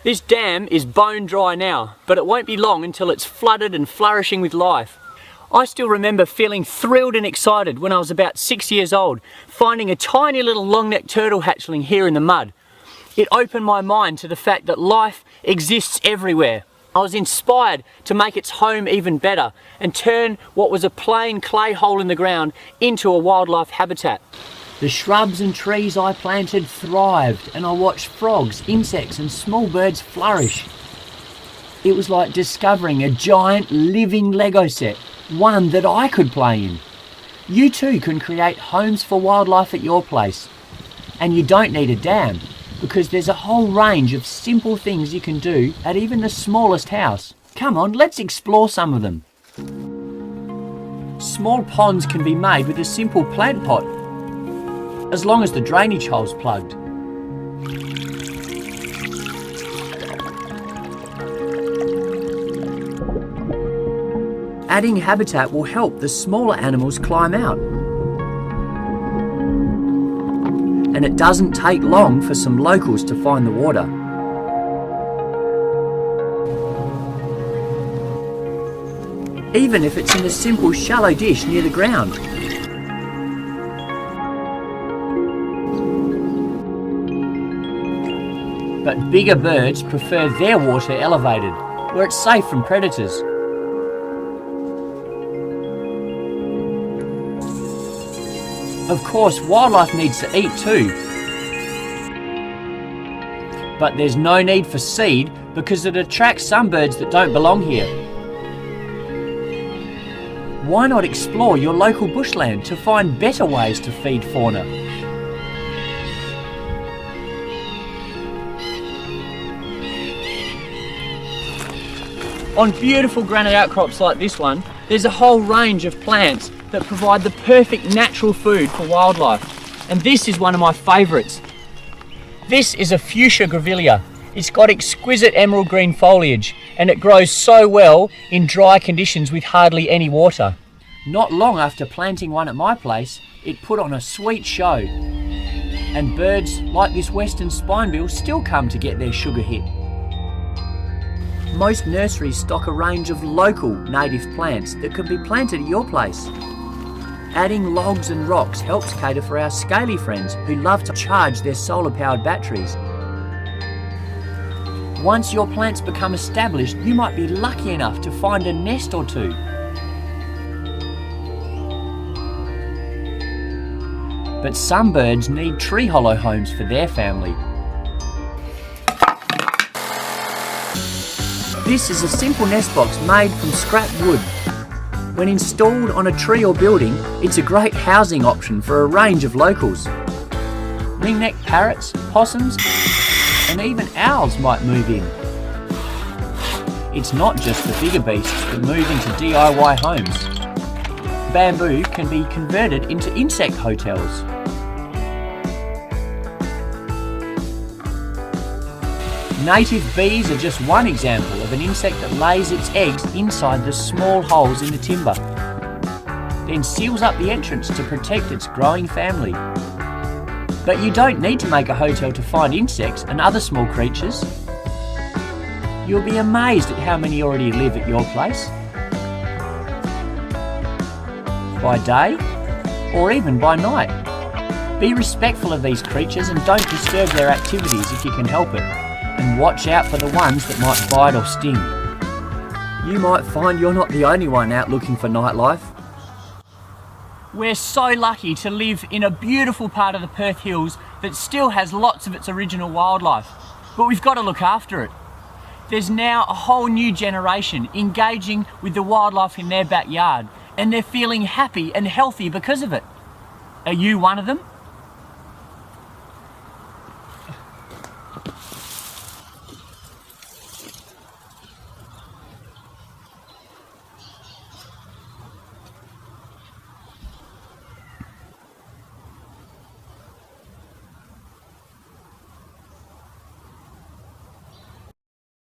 This dam is bone dry now, but it won't be long until it's flooded and flourishing with life. I still remember feeling thrilled and excited when I was about 6 years old, finding a tiny little long-necked turtle hatchling here in the mud. It opened my mind to the fact that life exists everywhere. I was inspired to make its home even better and turn what was a plain clay hole in the ground into a wildlife habitat. The shrubs and trees I planted thrived, and I watched frogs, insects and small birds flourish. It was like discovering a giant living Lego set, one that I could play in. You too can create homes for wildlife at your place. And you don't need a dam, because there's a whole range of simple things you can do at even the smallest house. Come on, let's explore some of them. Small ponds can be made with a simple plant pot, as long as the drainage hole's plugged. Adding habitat will help the smaller animals climb out. And it doesn't take long for some locals to find the water. Even if it's in a simple shallow dish near the ground. But bigger birds prefer their water elevated, where it's safe from predators. Of course, wildlife needs to eat too. But there's no need for seed because it attracts some birds that don't belong here. Why not explore your local bushland to find better ways to feed fauna? On beautiful granite outcrops like this one, there's a whole range of plants that provide the perfect natural food for wildlife. And this is one of my favourites. This is a fuchsia grevillea. It's got exquisite emerald green foliage and it grows so well in dry conditions with hardly any water. Not long after planting one at my place, it put on a sweet show. And birds like this western spinebill still come to get their sugar hit. Most nurseries stock a range of local native plants that can be planted at your place. Adding logs and rocks helps cater for our scaly friends who love to charge their solar-powered batteries. Once your plants become established, you might be lucky enough to find a nest or two. But some birds need tree hollow homes for their family. This is a simple nest box made from scrap wood. When installed on a tree or building, it's a great housing option for a range of locals. Ring-necked parrots, possums, and even owls might move in. It's not just the bigger beasts that move into DIY homes. Bamboo can be converted into insect hotels. Native bees are just one example of an insect that lays its eggs inside the small holes in the timber, then seals up the entrance to protect its growing family. But you don't need to make a hotel to find insects and other small creatures. You'll be amazed at how many already live at your place. By day, or even by night. Be respectful of these creatures and don't disturb their activities if you can help it. And watch out for the ones that might bite or sting. You might find you're not the only one out looking for nightlife. We're so lucky to live in a beautiful part of the Perth Hills that still has lots of its original wildlife, but we've got to look after it. There's now a whole new generation engaging with the wildlife in their backyard, and they're feeling happy and healthy because of it. Are you one of them?